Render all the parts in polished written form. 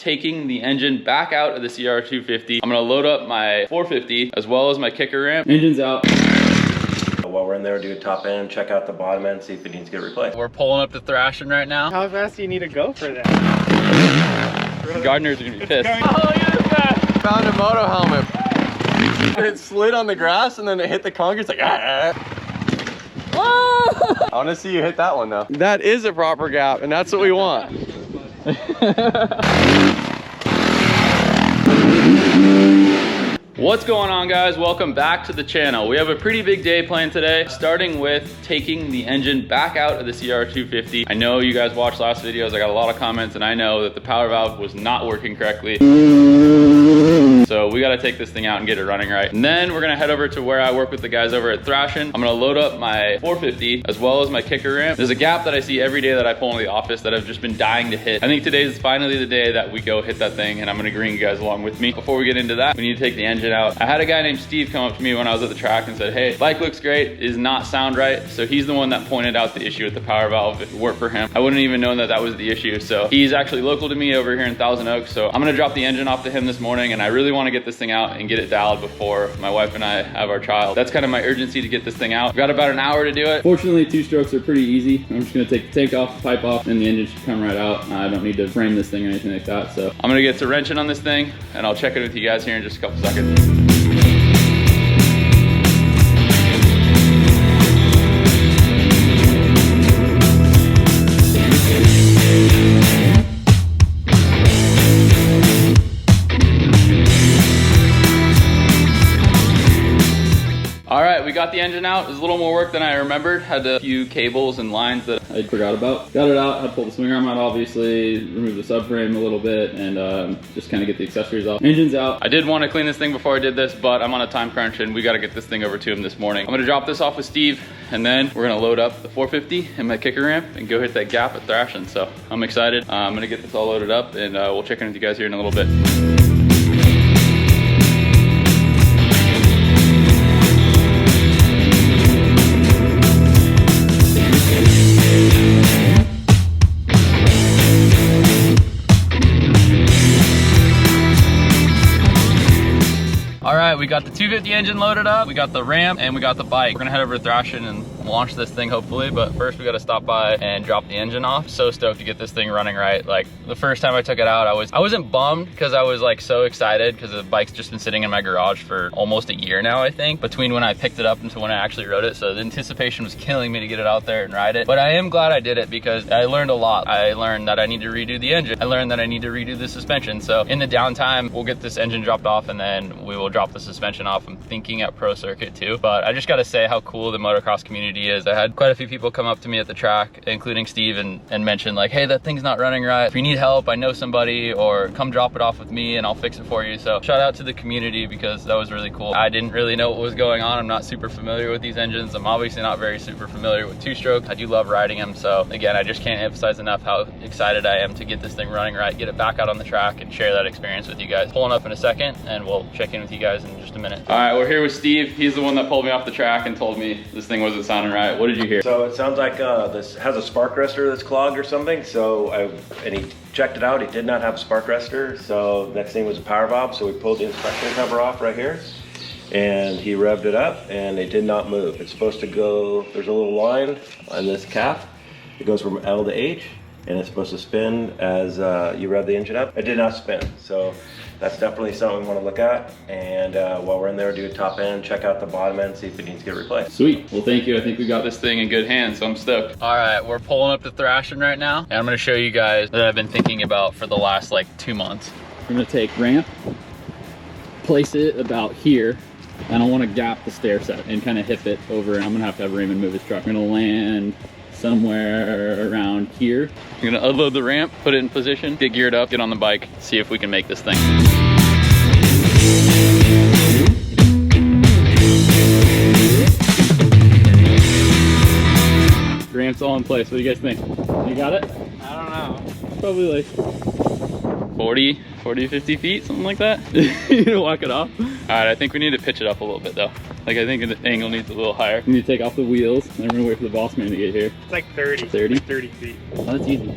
taking the engine back out of the CR250. I'm gonna load up my 450 as well as my kicker ramp. Engine's out. While we're in there, do a top end, check out the bottom end, see if it needs to get replaced. We're pulling up to Thrashing right now. How fast do you need to go for that? Gardeners are gonna be pissed. Oh, look at that! Found a moto helmet. It slid on the grass and then it hit the concrete. It's like, ah. I want to see you hit that one though. That is a proper gap and that's what we want. What's going on, guys? Welcome back to the channel. We have a pretty big day planned today, starting with taking the engine back out of the CR250. I know you guys watched last videos. I got a lot of comments and I know that the power valve was not working correctly. So we gotta take this thing out and get it running right. And then we're gonna head over to where I work with the guys over at Thrashing. I'm gonna load up my 450 as well as my kicker ramp. There's a gap that I see every day that I pull into the office that I've just been dying to hit. I think today is finally the day that we go hit that thing, and I'm gonna bring you guys along with me. Before we get into that, we need to take the engine out. I had a guy named Steve come up to me when I was at the track and said, hey, bike looks great, does not sound right. So he's the one that pointed out the issue with the power valve. If it weren't for him, I wouldn't even known that that was the issue. So he's actually local to me over here in Thousand Oaks. So I'm gonna drop the engine off to him this morning, and I really wanna get this thing out and get it dialed before my wife and I have our child. That's kind of my urgency to get this thing out. I've got about an hour to do it. Fortunately, two strokes are pretty easy. I'm just gonna take the tank off, the pipe off, and the engine should come right out. I don't need to frame this thing or anything like that. So I'm gonna get to wrenching on this thing, and I'll check in with you guys here in just a couple seconds. We got the engine out. It was a little more work than I remembered. Had a few cables and lines that I forgot about. Got it out, had to pull the swing arm out obviously, remove the subframe a little bit, and just kind of get the accessories off. Engine's out. I did want to clean this thing before I did this, but I'm on a time crunch and we got to get this thing over to him this morning. I'm going to drop this off with Steve, and then we're going to load up the 450 and my kicker ramp and go hit that gap at Thrashing. So I'm excited. I'm going to get this all loaded up, and we'll check in with you guys here in a little bit. We got the 250 engine loaded up, we got the ramp, and we got the bike. We're gonna head over to Thrashing and launch this thing hopefully, but first we gotta stop by and drop the engine off. So stoked to get this thing running right. Like the first time I took it out, I wasn't bummed because I was like so excited because the bike's just been sitting in my garage for almost a year now, I think, between when I picked it up until when I actually rode it. So the anticipation was killing me to get it out there and ride it. But I am glad I did it because I learned a lot. I learned that I need to redo the engine. I learned that I need to redo the suspension. So in the downtime, we'll get this engine dropped off and then we will drop the suspension off. I'm thinking at Pro Circuit too, but I just gotta say how cool the motocross community is. I had quite a few people come up to me at the track, including Steve, and mention like, hey, that thing's not running right. If you need help, I know somebody, or come drop it off with me and I'll fix it for you. So shout out to the community because that was really cool. I didn't really know what was going on. I'm not super familiar with these engines. I'm obviously not very super familiar with two-stroke. I do love riding them. So again, I just can't emphasize enough how excited I am to get this thing running right, get it back out on the track and share that experience with you guys. Pulling up in a second and we'll check in with you guys in just a minute. All right, we're here with Steve. He's the one that pulled me off the track and told me this thing wasn't sounding right. What did you hear? So it sounds like this has a spark arrestor that's clogged or something. And he checked it out. He did not have a spark arrestor. So next thing was a power valve. So we pulled the inspection cover off right here, and he revved it up, and it did not move. It's supposed to go. There's a little line on this cap. It goes from L to H, and it's supposed to spin as you rev the engine up. It did not spin. So that's definitely something we want to look at. And while we're in there, do a top end, check out the bottom end, see if it needs to get replaced. Sweet. Well, thank you. I think we got this thing in good hands, so I'm stoked. All right, we're pulling up to Thrashing right now, and I'm going to show you guys that I've been thinking about for the last like 2 months. I'm going to take ramp, place it about here, and I want to gap the stair set and kind of hip it over, and I'm going to have Raymond move his truck. I'm going to land somewhere around here. I'm gonna unload the ramp, put it in position, get geared up, get on the bike, see if we can make this thing. Ramp's all in place. What do you guys think? You got it? I don't know. Probably like 40, 50 feet, something like that. You gonna walk it off? All right, I think we need to pitch it up a little bit though. Like I think the angle needs a little higher. We need to take off the wheels, and we're gonna wait for the boss man to get here. It's like 30. 30? Like 30 feet. Oh, that's easy.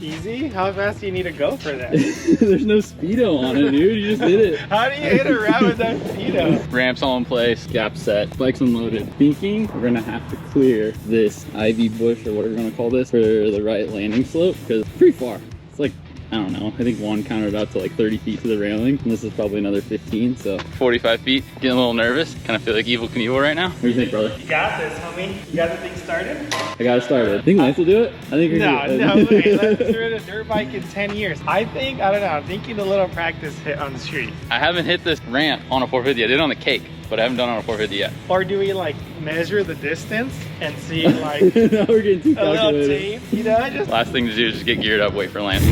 Easy? How fast do you need to go for that? There's no speedo on it, dude. You just hit it. How do you hit a ramp without speedo? Ramps all in place, gap set, bike's unloaded. Thinking we're gonna have to clear this ivy bush or whatever we're gonna call this for the right landing slope because it's pretty far. It's like, I don't know, I think one counted out to like 30 feet to the railing, and this is probably another 15, so 45 feet. Getting a little nervous. Kind of feel like Evel Knievel right now. What do you think, brother? You got this, homie. You got the thing started? I got it started. I think Lance will do it. I think No way. Let's rid a dirt bike in 10 years. I don't know, I'm thinking a little practice hit on the street. I haven't hit this ramp on a 450. I did it on the cake, but I haven't done it on a 450 yet. Or do we like measure the distance and see like Now we're getting too a little calculated. tape? You know, just Last thing to do is just get geared up, wait for Lance.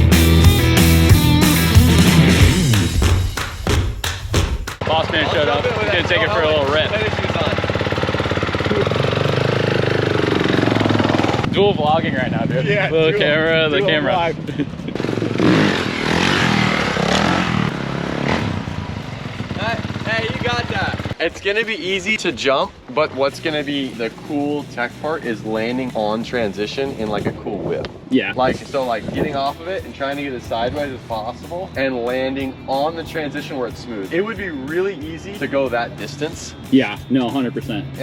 Boss man showed up. He's gonna take it for a little rip. Dual vlogging right now, dude. Yeah, Little dual- camera, the dual camera. vlog. Hey, you got that. It's gonna be easy to jump, but what's gonna be the cool tech part is landing on transition in like a cool whip. Yeah. Like, so like getting off of it and trying to get as sideways as possible and landing on the transition where it's smooth. It would be really easy to go that distance. Yeah, no, 100%.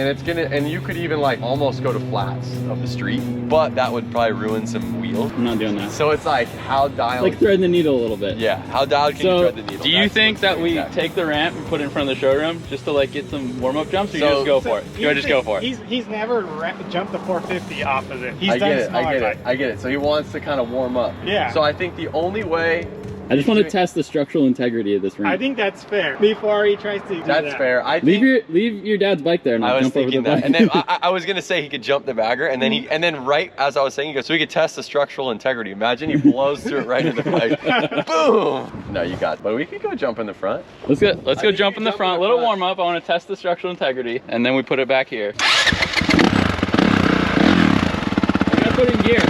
And you could even like almost go to flats of the street, but that would probably ruin some wheels. I'm not doing that. So it's like, how dialed? Like threading the needle a little bit. Yeah, how dialed can you So, thread the needle? do you That's think what's that the we exact- take the ramp and put it in front of the showroom just to like get some warm-up jumps, or you So- just go for it? You just go for it. He's never jumped the 450 off of it. He's I done get it, smaller I get it, bikes. I get it. So he wants to kind of warm up. Yeah. So I think the only way. I just want to test the structural integrity of this ramp. I think that's fair. Before he tries to do That's that. fair. I think. Leave your dad's bike there and I I'll was jump over the thinking that, bike. and then I was gonna say he could jump the bagger, and then right as I was saying, he goes, so we could test the structural integrity. Imagine he blows through it right into the bike. Boom! No, you got it. But we could go jump in the front. Let's go think jump you in the jump front. in the Little front. warm up. I want to test the structural integrity, and then we put it back here. I gotta put it in gear.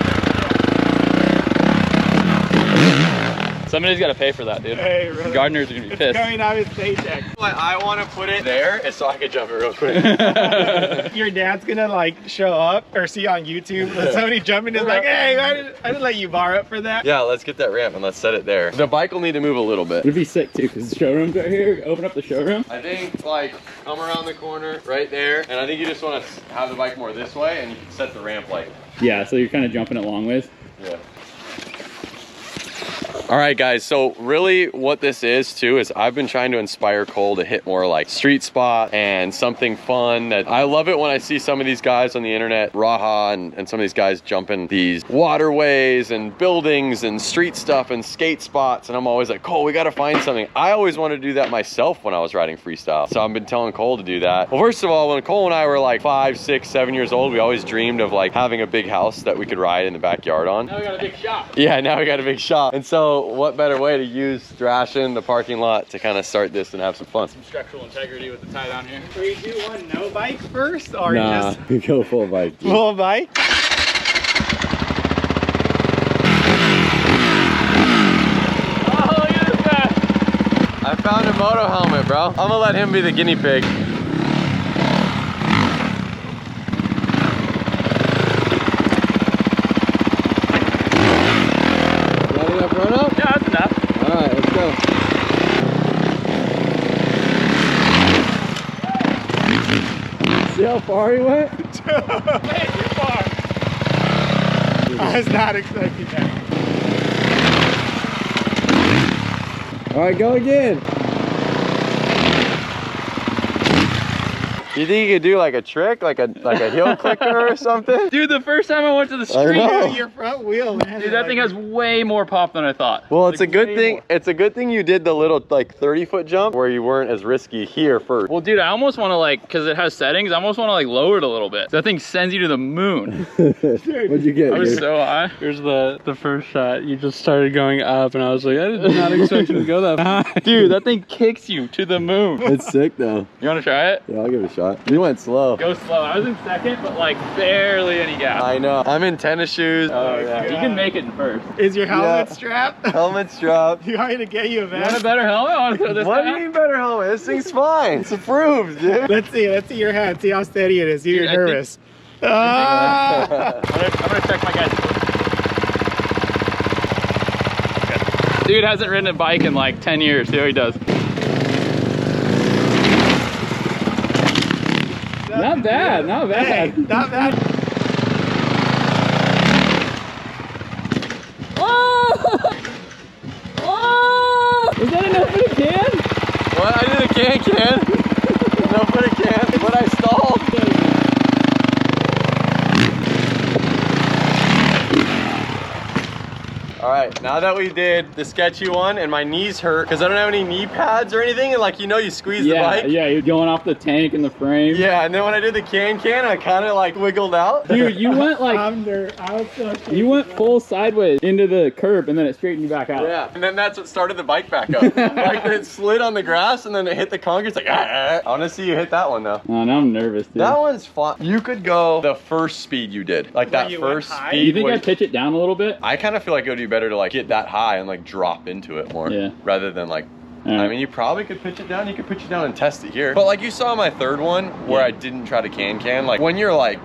Somebody's got to pay for that, dude. Hey, really? Gardeners are gonna be pissed. Coming out his paycheck. Why I want to put it there is so I could jump it real quick. Your dad's gonna like show up or see on YouTube that somebody jumping is like, hey, I didn't let you borrow it for that. Yeah, let's get that ramp and let's set it there. The bike will need to move a little bit. It'd be sick too, because the showroom's right here. Open up the showroom. I think like come around the corner right there, and I think you just want to have the bike more this way, and you can set the ramp like. Yeah, so you're kind of jumping it long ways. Yeah. All right, guys, so really what this is too is I've been trying to inspire Cole to hit more like street spot and something fun. That I love it when I see some of these guys on the internet, Raha and some of these guys jumping these waterways and buildings and street stuff and skate spots, and I'm always like, Cole, we got to find something. I always wanted to do that myself when I was riding freestyle, so I've been telling Cole to do that. Well, first of all, when Cole and I were like 5, 6, 7 years old, we always dreamed of like having a big house that we could ride in the backyard on. Now we got a big shop. Yeah, now we got a big shop. And so what better way to use Thrashin, the parking lot, to kind of start this and have some fun. Structural integrity with the tie down here. Do we do one no bike first or Nah, just we go full bike. dude. full bike? Oh, look at this guy. I found a moto helmet, bro. I'm gonna let him be the guinea pig. Got enough run up? Yeah, that's enough. All right, let's go. See how far he went? Way too far. I was not expecting that. All right, go again. You think you could do like a trick, like a heel clicker or something? Dude, the first time I went to the I street, know. Your front wheel, man. dude, that thing has way more pop than I thought. Well, it's a good way thing. more. It's a good thing you did the little like 30-foot jump where you weren't as risky here first. Well, dude, I almost want to like, because it has settings, I almost want to like lower it a little bit. That thing sends you to the moon. What'd you get? I was so high. Here's the first shot. You just started going up, and I was like, I did not expect you to go that high. Dude, that thing kicks you to the moon. It's sick though. You want to try it? Yeah, I'll give it a shot. shot. You went slow. Go slow. I was in second, but like barely any gap. I know. I'm in tennis shoes. Oh yeah. You can make it in first. Is your helmet Yeah. strapped? Helmet strap. You want me to get you a You want a vest? better helmet? I want to throw this What do guy you out? mean better helmet? This thing's fine. It's approved, dude. Let's see your hand. See how steady it is. You're Dude, I think- nervous. Ah! I'm gonna check my guys. Dude hasn't ridden a bike in like 10 years. See how he does. Not bad, not Hey, bad. not bad. Oh! Oh! Was that enough for the can? What? I did a can. No, put a can, but I stalled. All right, now that we did the sketchy one and my knees hurt because I don't have any knee pads or anything, and like, you know, you squeeze the bike. Yeah, you're going off the tank and the frame. Yeah, and then when I did the can, I kind of like wiggled out. Dude, you went like, I was so you went full sideways into the curb and then it straightened you back out. Yeah, and then that's what started the bike back up. Like it slid on the grass and then it hit the concrete. It's like, I want to see you hit that one though. Oh, now I'm nervous, dude. That one's fun. You could go the first speed you did, like Where that you went first high? speed. You think where- I'd pitch it down a little bit? I kind of feel like it would be better to like get that high and like drop into it more, Yeah. rather than like. All right. I mean, you probably could pitch it down. You could pitch it down and test it here. But like you saw my third one where Yeah. I didn't try to can. Like when you're like,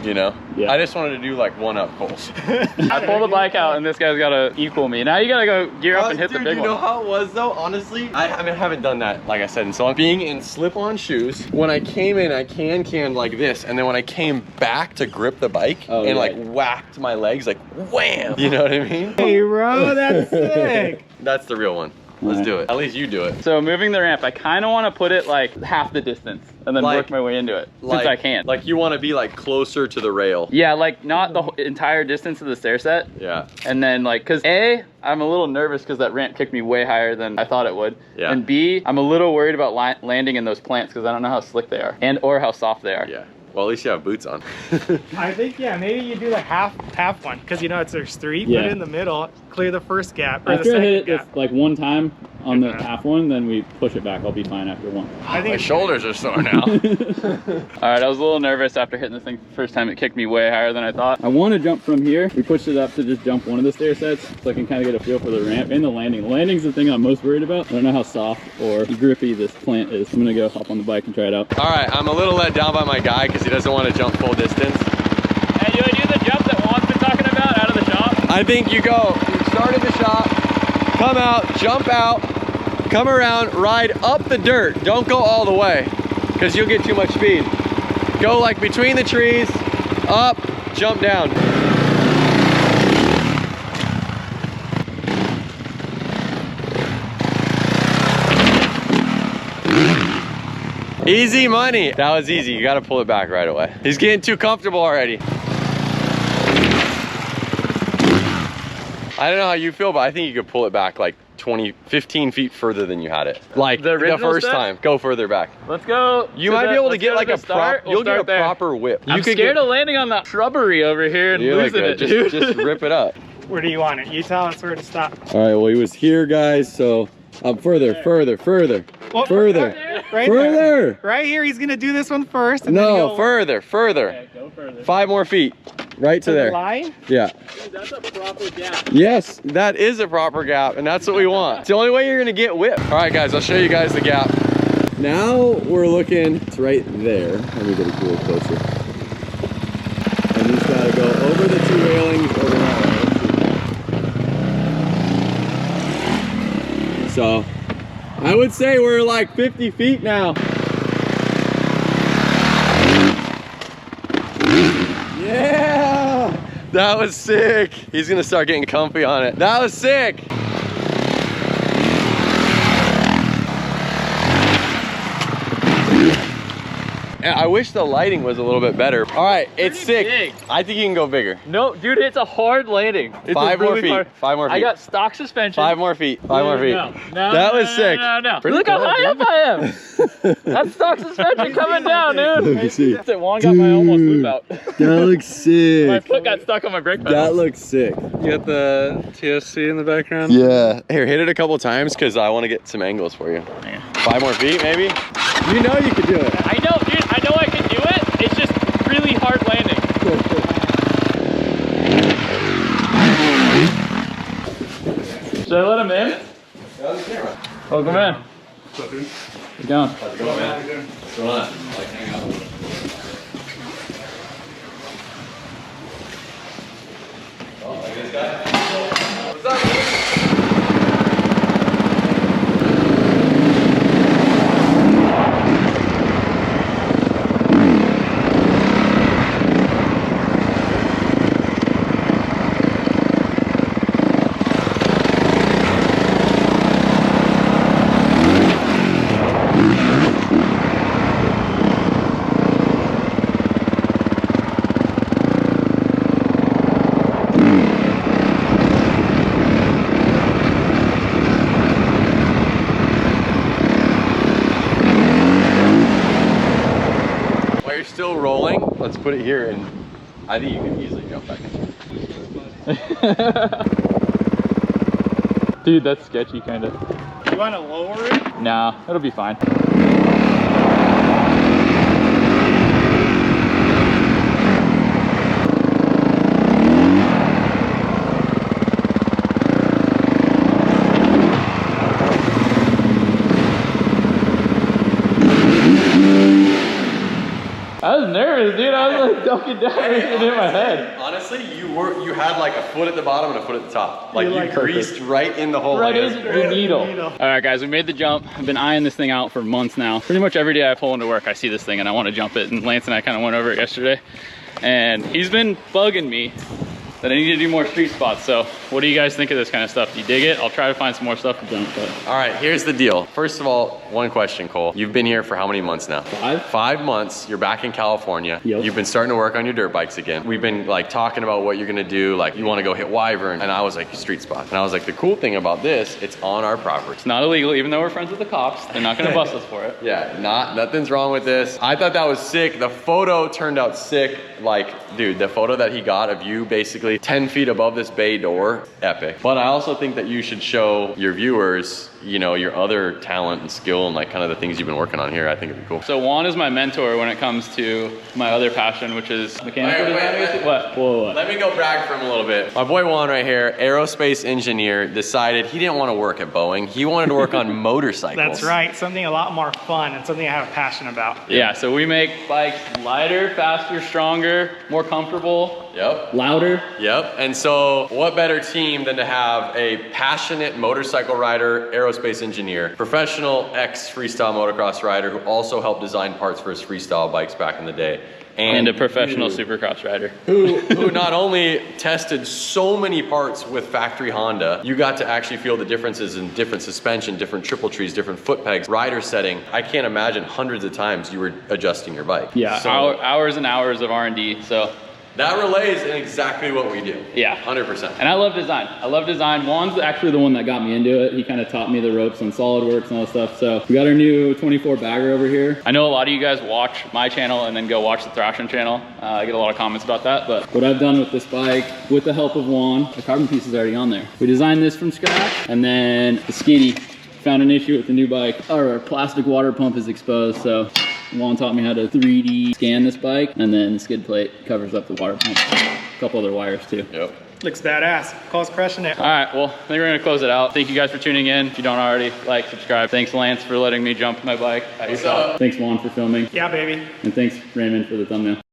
you know, Yeah. I just wanted to do like one up pulls. I pull the bike out and this guy's gotta equal me. Now you gotta go gear up and hit Dude, the big you one. know how it was though, honestly? I mean, I haven't done that, like I said, in so long. Being in slip-on shoes, when I came in, I can like this, and then when I came back to grip the bike Oh, and yeah. like whacked my legs, like wham! You know what I mean? Hey, bro, that's sick. That's the real one. Let's Alright. do it. At least you do it. So moving the ramp, I kind of want to put it like half the distance and then Like- work my way into it since I can. Like you want to be like closer to the rail. Yeah, like not the entire distance of the stair set. Yeah. And then like, cause A, I'm a little nervous because that ramp kicked me way higher than I thought it would. Yeah. And B, I'm a little worried about landing in those plants because I don't know how slick they are and or how soft they are. Yeah. Well, at least you have boots on. I think, yeah, maybe you do like half one because you know there's three. Yeah. Put it in the middle, clear the first gap or the After I second hit it gap. this, like one time on the Yeah. half one, then we push it back. I'll be fine after one. I think My it's- shoulders are sore now. All right, I was a little nervous after hitting this thing first time. It kicked me way higher than I thought. I want to jump from here. We pushed it up to just jump one of the stair sets so I can kind of get a feel for the ramp and the landing. The landing's the thing I'm most worried about. I don't know how soft or grippy this plant is. I'm gonna go hop on the bike and try it out. All right, I'm a little let down by my guy because he doesn't want to jump full distance. Hey, you wanna do the jump that Juan's been talking about out of the shop? I think you go, you start at the shop, come out, jump out, come around, ride up the dirt. Don't go all the way because you'll get too much speed. Go like between the trees, up, jump down. Easy money. That was easy. You got to pull it back right away. He's getting too comfortable already. I don't know how you feel, but I think you could pull it back like 15 feet further than you had it. Like The the original first set? time. Go further back. Let's go. You might be able to get like a prop. You'll get a proper whip. I'm scared of landing on the shrubbery over here and You look losing it, good. dude. Just rip it up. Where do you want it? You tell us where to stop. All right, well, he was here, guys, so up further. Well, Further. Right there. Right here, he's gonna do this one first. And then No, go further. Okay, go further. 5 more feet. Right to to the there. line. Yeah. Dude, that's a proper gap. Yes, that is a proper gap, and that's what we want. It's the only way you're gonna get whipped. All right, guys, I'll show you guys the gap. Now we're looking, it's right there. Let me get a little closer. And you just gotta go over the 2 railings, over that way. So, I would say we're like 50 feet now. Yeah! That was sick. He's gonna start getting comfy on it. That was sick. And I wish the lighting was a little bit better. All right, it's sick. big. I think you can go bigger. No, dude, it's a hard landing. It's 5 a more really feet. hard- 5 more feet. I got stock suspension. 5 more feet. 5 more feet. No, That was sick. No. Pretty Look how cool, high dude. up I am. That's stock suspension coming down, dude. Let me see. That Juan got my almost move out. That looks My sick. foot got stuck on my brake pedal. That looks sick. You got the TSC in the background? Yeah. Here, hit it a couple times because I want to get some angles for you. Yeah. 5 more feet, maybe? You know you could do it. I know, dude. I know I can do it. It's just really hard landing. Should I let him in? Welcome in. What's up, dude? How's it going? How's it going, man? What's going on? Like, hang out. Oh, like this guy? What's up, man? Still rolling. Let's put it here, and I think you can easily jump back into it. Dude, that's sketchy, kind of. You want to lower it? Nah, it'll be fine. I was nervous, dude. I was like ducking down and it hit my head. Honestly, you had like a foot at the bottom and a foot at the top. Like you like greased right in the hole. Right into the needle. All right, guys, we made the jump. I've been eyeing this thing out for months now. Pretty much every day I pull into work, I see this thing and I want to jump it. And Lance and I kind of went over it yesterday. And he's been bugging me that I need to do more street spots. So what do you guys think of this kind of stuff? Do you dig it? I'll try to find some more stuff to jump. But. All right, here's the deal. First of all, one question, Cole. You've been here for how many months now? 5. 5 months. You're back in California. Yep. You've been starting to work on your dirt bikes again. We've been like talking about what you're gonna do. Like you wanna go hit Wyvern. And I was like, street spot. And I was like, the cool thing about this, it's on our property. It's not illegal, even though we're friends with the cops. They're not gonna bust us for it. Yeah, nothing's wrong with this. I thought that was sick. The photo turned out sick. Like, dude, the photo that he got of you basically 10 feet above this bay door, epic. But I also think that you should show your viewers, you know, your other talent and skill and like kind of the things you've been working on here. I think it'd be cool. So Juan is my mentor when it comes to my other passion, which is mechanical design. What? Whoa. Let me go brag for him a little bit. My boy Juan right here, aerospace engineer, decided he didn't want to work at Boeing. He wanted to work on motorcycles. That's right. Something a lot more fun and something I have a passion about. Yeah, so we make bikes lighter, faster, stronger, more comfortable. Yep. Louder. Yep. And so what better team than to have a passionate motorcycle rider, aerospace engineer, professional ex-freestyle motocross rider who also helped design parts for his freestyle bikes back in the day. And a professional supercross rider. Who not only tested so many parts with factory Honda, you got to actually feel the differences in different suspension, different triple trees, different foot pegs, rider setting. I can't imagine hundreds of times you were adjusting your bike. Yeah, So hours and hours of R&D, so. that relays in exactly what we do. Yeah. 100%. And I love design. I love design. Juan's actually the one that got me into it. He kind of taught me the ropes on SolidWorks and all that stuff. So we got our new 24 bagger over here. I know a lot of you guys watch my channel and then go watch the Thrashing channel. I get a lot of comments about that, but what I've done with this bike, with the help of Juan, the carbon piece is already on there. We designed this from scratch, and then the Skiddy found an issue with the new bike. Our plastic water pump is exposed, so Juan taught me how to 3D scan this bike, and then the skid plate covers up the water pump. A couple other wires too. Yep. Looks badass. Cole's crushing it. All right, well, I think we're gonna close it out. Thank you guys for tuning in. If you don't already, like, subscribe. Thanks, Lance, for letting me jump my bike at your shop. Thanks, Juan, for filming. Yeah, baby. And thanks, Raymond, for the thumbnail.